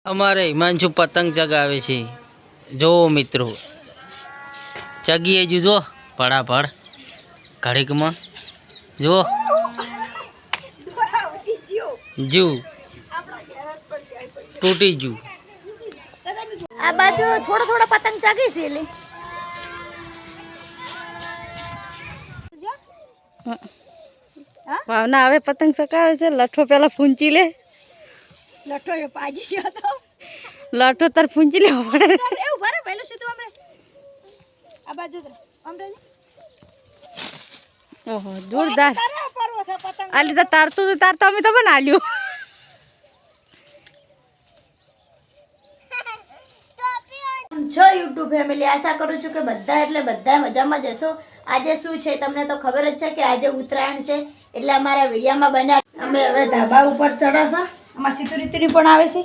અમારે હિમાંશુ પતંગ ચગાવે છે જો મિત્રો ચગીએ જો પડાપડ ઘડીકમાં જો જુ તૂટી જુ આ બાજુ થોડો થોડો પતંગ ચગી છે લે ભાવના હવે પતંગ ચગાવે છે લઠ્ઠો પેલા ફૂંચી લે લઠ્ઠો એ પાજી ગયો તો લઠ્ઠો તાર ફૂંચી લેવો પડે એવું ભરે પહેલું સીધું અમે આ બાજુ અમરેલી ઓહો જોરદાર પરવો છે પતંગ આલી તો તારતો અમે તો બનાવ્યું છો યુટ્યુબ ફેમિલી આશા કરું છું કે બધા એટલે બધા મજામાં જ હશો આજે શું છે તમને તો ખબર જ છે કે આજે ઉત્તરાયણ છે એટલે અમારા વિડીયોમાં બન્યા અમે હવે ધાબા ઉપર ચડાશા આમાં સીતુરીતુરી પણ આવે છે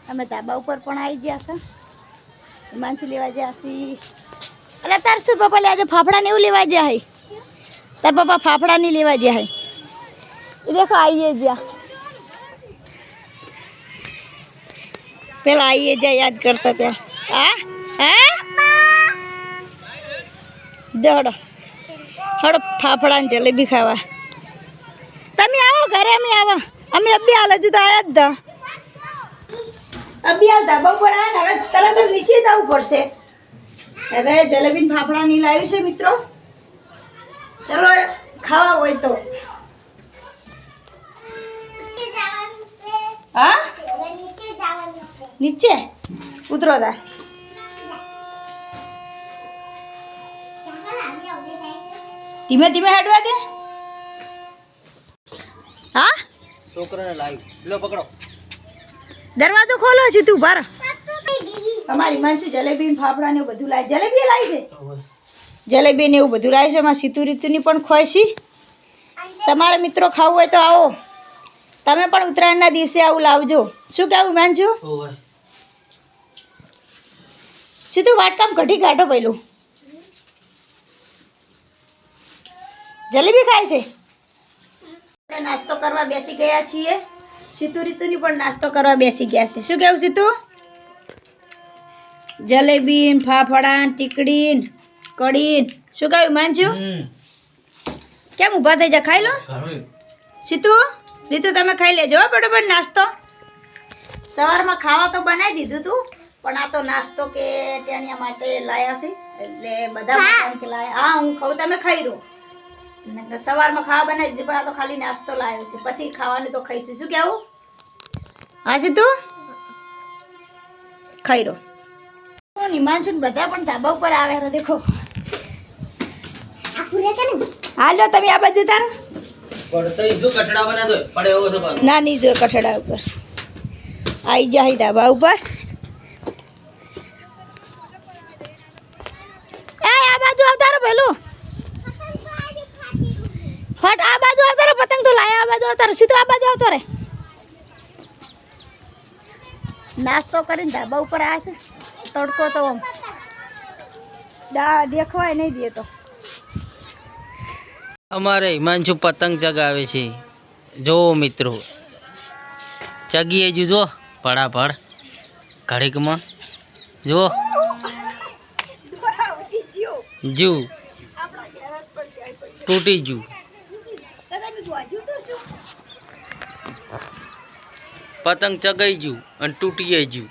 અમે ધાબા ઉપર પણ આવી ગયા છે હિમાંશુ લેવા ગયા છીએ એટલે તાર શું પપ્પા લે આજે ફાફડા ને એવું લેવા ગયા હે તાર પપ્પા ફાફડા નહીં લેવા ગયા હે દેખો આઈએ જ્યાં પેલા આઈએ જ્યાં યાદ કરતા ત્યાં હા હડો હડો ફાફડા ને જલેબી ખાવા તમે આવો ઘરે અમે આવો અમે અબી હાલ હજુ તો આયા જ દા અબી હાલ ધાબા ઉપર આવ્યા ને હવે તરત જ નીચે જવું પડશે હવે જલેબી ફાફડા નહીં લાવ્યું છે મિત્રો ચલો ખાવા હોય તો હા નીચે ઉતરો તા ધીમે ધીમે હેડવા દે હા છોકરાને લાવી લો પકડો દરવાજો ખોલો છે તું બાર અમારી હિમાંશુ જલેબી ને ફાફડા ને બધું લાવે જલેબી લાવી છે જલેબી ને એવું બધું લાવે છે એમાં સીતુ રીતુની પણ ખોઈશી તમારા મિત્રો ખાવું હોય તો આવો તમે પણ ઉત્તરાયણના દિવસે આવું લાવજો શું કહેવું હિમાંશુ સીધું વાટકામ કઢી કાઢો પહેલું જલેબી ખાય છે આપણે નાસ્તો કરવા બેસી ગયા છીએ સીતુ રીતુની પણ નાસ્તો કરવા બેસી ગયા છે શું કહેવું સીતુ જલેબી ફાફડા ટીકડી કઢી શું કહ્યું હિમાંશુ કેમ ઊભા થઈ જા ખાઈ લો સીતુ રીતુ તમે ખાઈ લેજો બરોબર નાસ્તો સવારમાં ખાવા તો બનાવી દીધું તું પણ આ તો નાસ્તો કે ટેણિયા માટે લાયા છે એટલે બધા માટે કે લાયા હા હું ખાઉં તમે ખાઈ રહો સવારમાં ખાવા બનાવી દીધું પણ આ તો ખાલી નાસ્તો લાવ્યો છે પછી ખાવાનું તો ખાઈશું શું કહેવું હા સીતુ ખાઈ રહો હિમાંશુ બધા પણ ધાબા ઉપર આવે છે દેખો હાલો તમે આ બાજુ તાર ના નહીં જો કઠડા ઉપર આવી જાય ધાબા ઉપર આ બાજુ આવતારો પેલું ફટ આ બાજુ આવતારો પતંગ તો લાયા આ બાજુ આવતારો સીધો આ બાજુ આવતો રે નાસ્તો કરીને ધાબા ઉપર આવે છે તડકો તો દેખવાય નહીં દે તો અમારે હિમાંશુ પતંગ ચગાવે છે જો મિત્રો ચગીએ જો પડાપડ ઘડીકમાં જો જુ તૂટી જુ પતંગ ચગાઈ જુ અને તૂટીએ જુ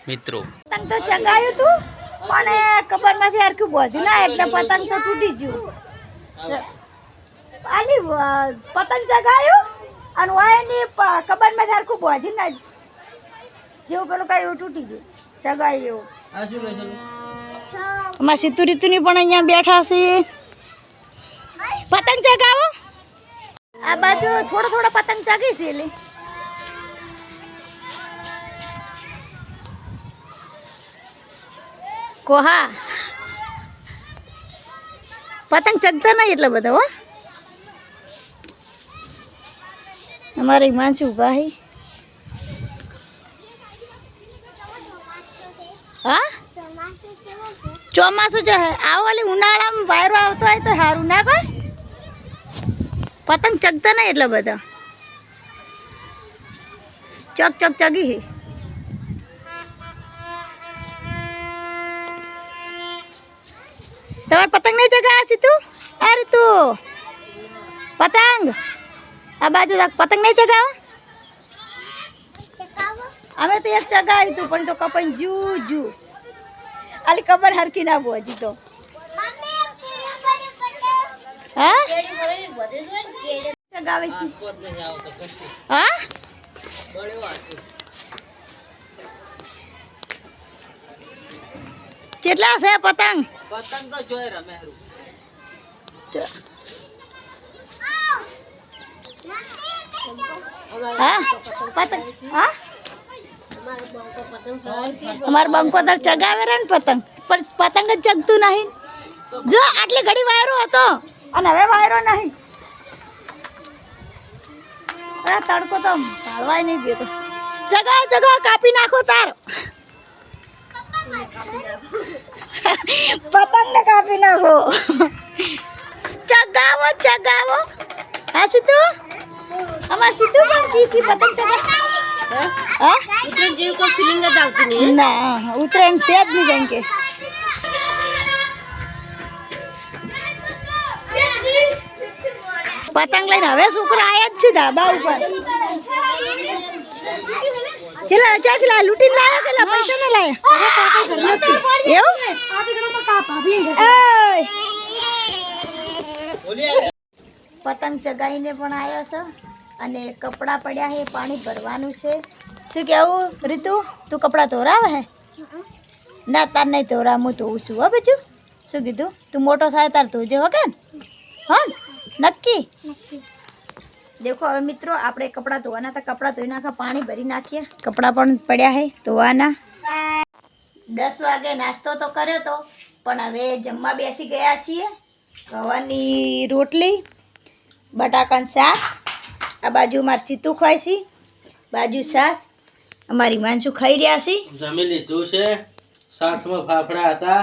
મિત્રો પતંગ તો ચગાયું તું મને ખબર નથી હરખું બોધ્યું ના એટલે પતંગ તો તૂટી ગયું આલી પતંગ ચગાયું અને વાયની ખબર નથી હરખું બોધ્યું ના જેવું પેલું કઈ એવું તૂટી ગયું ચગાયું એવું અમારા સીતુ રીતુની પણ અહીંયા બેઠા છે પતંગ ચગાવો આ બાજુ થોડો થોડો પતંગ ચગી છે એટલે કોહા પતંગ ચગતા નહીં એટલે બધા હો અમારે હિમાંશુ ઉભા હે હા ચોમાસું છે આ ઓલી ઉનાળામાં વાયરો આવતો હોય તો સારું ના કોઈ પતંગ ચગતા નહીં એટલો બધો ચગ ચગ ચગી હે તમારે પતંગ નહીં ચગાવ્યા છે તું અરે તું પતંગ આ બાજુ પતંગ નહીં ચગાવો અમે તો એક ચગાવ્યું હતું પણ તો કપાઈ જુ આલી ખબર હરખી ના બો હજી તો હા ચગાવે છે હા કેટલા છે પતંગ પતંગ તો જોઈ રમે હા પતંગ હા અમાર બંકો તાર ચગાવે રે ને પતંગ પણ પતંગ જ ચગતું નહીં જો આટલી ઘડી વાયરો હતો અને હવે વાયરો નહીં અરે તડકો તો ભાળવાય નહીં દેતો ચગાવ કાપી નાખો તાર પતંગ ને કાપી નાખો ચગાવો હા સીધુ અમાર સીધુ પણ કીસી પતંગ ચગાવ હા ઉત્તરાયણ જેવી કોઈ ફીલિંગ જ આવતી નહીં ના ઉત્તરાયણ છે જ નહીં જેમ કે પતંગ લઈને હવે છોકરા આયા જ છે ધાબા ઉપર ચલા ચાચલા લૂટીને લાયા કે પૈસા ને લાયા એવું પતંગ ચગાવીને પણ આવ્યો છે અને કપડાં પડ્યા છે પાણી ભરવાનું છે શું કેવું રીતુ તું કપડાં ધોરાવે હે ના તાર નહીં ધોરા હું ધોઉં છું હો બચું શું કીધું તું મોટો થાય તાર ધોજો હો કે હા નક્કી દેખો હવે મિત્રો આપણે કપડાં ધોવાના હતા કપડાં ધોઈ નાખા પાણી ભરી નાખીએ કપડાં પણ પડ્યા છે ધોવાના 10 વાગે નાસ્તો તો કર્યો તો પણ હવે જમવા બેસી ગયા છીએ ગવાની રોટલી બટાકાનું શાક આ બાજુ મારી સીતુ ખાય છે બાજુ સાસ અમારી માનસુ ખાઈ રહ્યા છે જમી લીધું છે સાથમાં ફાફડા હતા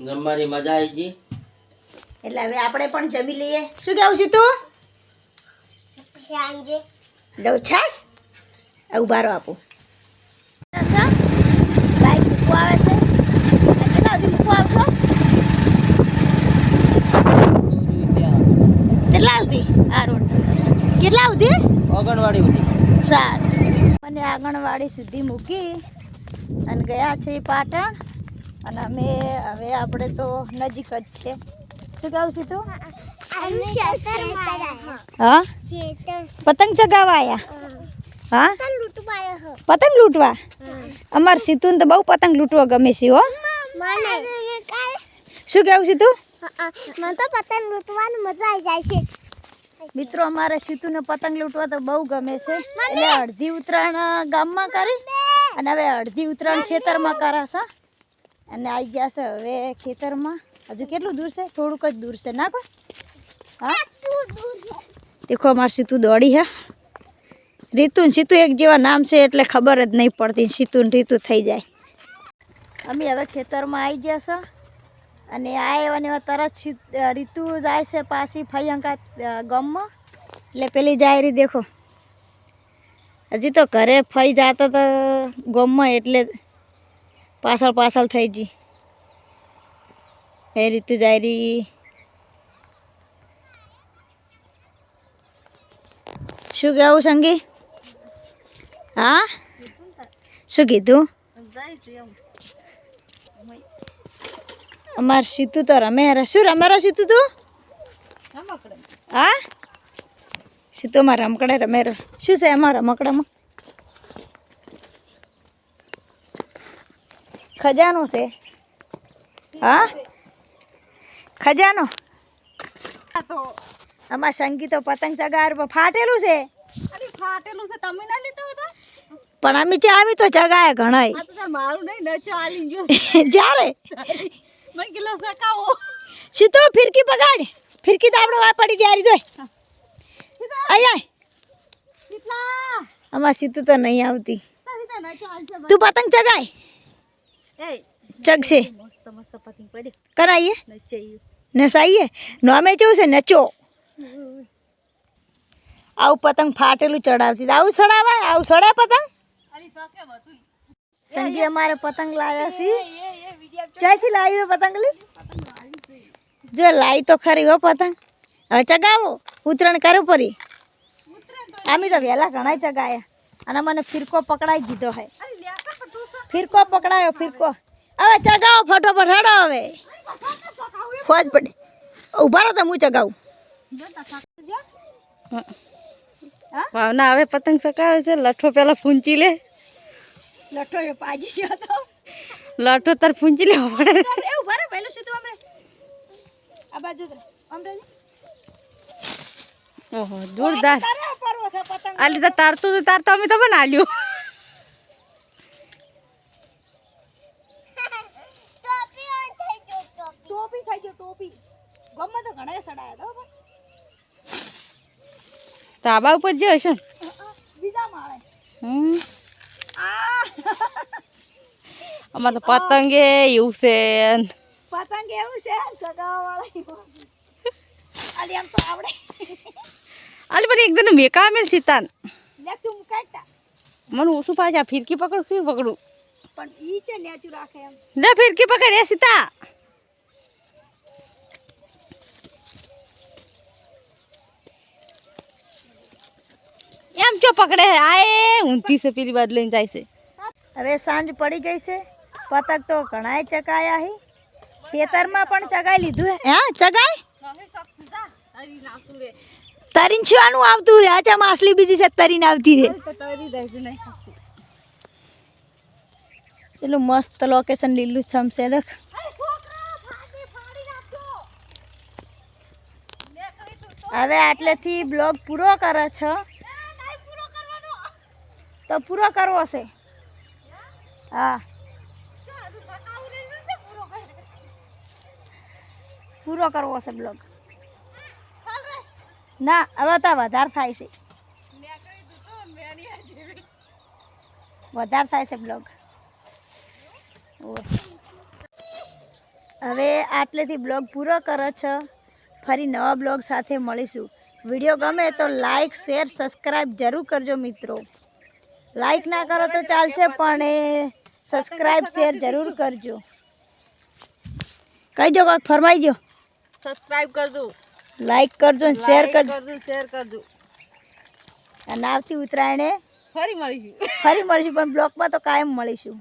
જમવાની મજા આવી ગઈ એટલે હવે આપણે પણ જમી લઈએ શું કેવું છે તું લઉં છાસ ઉભારો આપું બાઈક મૂકવા આવે છે કેટલા સુધી મૂકવા આવશો કેટલા સુધી આ રોડ કેટલા સુધી આંગણવાડી સુધી સારું મને આંગણવાડી સુધી મૂકી અને ગયા છે પાટણ અને અમે હવે આપણે તો નજીક જ છે શું કહું છું તું હા પતંગ ચગાવવા આયા હા પતંગ લૂંટવા અમાર સીતુને તો બહુ પતંગ લૂંટવા ગમે છે હો શું કહું છું તું મને તો પતંગ લૂંટવાની મજા આવી જાય છે મિત્રો અમારે સીતુને પતંગ લૂંટવા તો બહુ ગમે છે એટલે અડધી ઉત્તરાયણ ગામમાં કરી અને હવે અડધી ઉત્તરાયણ ખેતરમાં કરાશે અને આવી ગયા છે હવે ખેતરમાં હજુ કેટલું દૂર છે થોડુંક જ દૂર છે ના કોઈ હા દેખો અમારે સીતુ દોડી હે રીતુ ને સીતુ એક જેવા નામ છે એટલે ખબર જ નહીં પડતી સીતુ ને રીતુ થઈ જાય અમે હવે ખેતરમાં આવી ગયા છે અને આવ્યા ને તરત રીતુ જાય છે પાછી ફૈયંકા ગામમાં એટલે પેલી જાય રહી દેખો હજી તો ઘરે ફઈ જતા તો ગામમાં એટલે પાછળ થઈ ગઈ એ રીતુ જાય રહી શું કહેવું સંગી હા શું કીધું અમાર સીતુ તો રમે શું રમે સીતુ તું હા સીતુ માં રમકડે રમે શું છે એમાં રમકડામાં ખજાનો છે હા ખજાનો અમાર સંગી તો પતંગ ચગાર ફાટેલું છે પણ અમે આવી તો ચગાયા ઘણા મારું નહીં ન ચાલી ગયો જ્યારે મેં કિલો સકાવો સીતો ફિરકી પગાડ ફિરકી તો આપણે વા પડી ત્યારે જોઈ આય કેટલા અમાર સીતુ તો નહીં આવતી તું પતંગ ચગાય ચગશે મસ્ત મસ્ત પતંગ પડ્યો કરાવીએ નચાયું નસાઈએ નોમે કેવું છે નચો આવું પતંગ ફાટેલું ચડાવતી આવું ચડાવાય આવું ચડાય પતંગ સંજી અમારે પતંગ લાવ્યા છે ક્યાંથી લાવી પતંગ લી જો લાવી તો ખરી હો પતંગ હવે ચગાવો ઉતરણ કરો પરી આમી તો વહેલા ઘણા ચગાયા અને મને ફિરકો પકડાઈ દીધો હે ફિરકો પકડાયો ફિરકો હવે ચગાવો ફટોફટ હેડો હવે ફોજ પડે ઉભા રહો તો હું ચગાવું ભાવના હવે પતંગ ચગાવે છે લઠ્ઠો પેલા ફૂંચી લે લઠ્ઠો એ પાજી ગયો તો લઠ્ઠો તાર ફૂંચી લેવો પડે એ ઉભા રહો પહેલું સીધું અમને આ બાજુ અમરેલી ઓહો જોરદાર તારે પરવો છે પતંગ આ લીધા તારતું તો અમે તો બનાવ્યું ટોપી થઈ ગયો ટોપી ગમે તો ઘણા સડાયા તો ધાબા ઉપર જે હશે ને બીજા માળે અમારે તો પતંગે એવું છે પતંગ એવું છે સગાવા વાળા આલી આમ તો આવડે આલી પણ એકદમ મેકા મેલ સીતાન લે તું મુકાઈતા મને ઓછું પાછા ફિરકી પકડું શું પકડું પણ ઈ છે નેચું રાખે એમ લે ફિરકી પકડ એ સીતા એમ ચો પકડે હે આએ ઊંધી છે પેલી બાદ લઈને જાય છે હવે સાંજ પડી ગઈ છે પતંગ તો ઘણાય ચગાયા હે ખેતરમાં પણ ચગાઈ લીધું હે હા ચગાય તરીને છીવાનું આવતું રે આચા માછલી બીજી છે તરીને આવતી રે પેલું મસ્ત લોકેશન લીલું છમ છે દેખ હવે આટલેથી બ્લોગ પૂરો કરે છે તો પૂરો કરવો છે હા પૂરો કરવો છે બ્લોગ ના હવે તો વધારે થાય છે વધારે થાય છે બ્લોગ હવે આટલેથી બ્લોગ પૂરો કરો છો ફરી નવા બ્લોગ સાથે મળીશું વિડીયો ગમે તો લાઈક શેર સબસ્ક્રાઈબ જરૂર કરજો મિત્રો લાઈક ના કરો તો ચાલશે પણ એ સબસ્ક્રાઈબ શેર જરૂર કરજો કહીજો કોઈક ફરમાઈ દો સબસ્ક્રાઇબ કરજો લાઈક કરજો ને શેર કરજો શેર કરજો અને આવતી ઉત્તરાયણે ફરી મળીશું ફરી મળીશું પણ બ્લોગમાં તો કાયમ મળીશું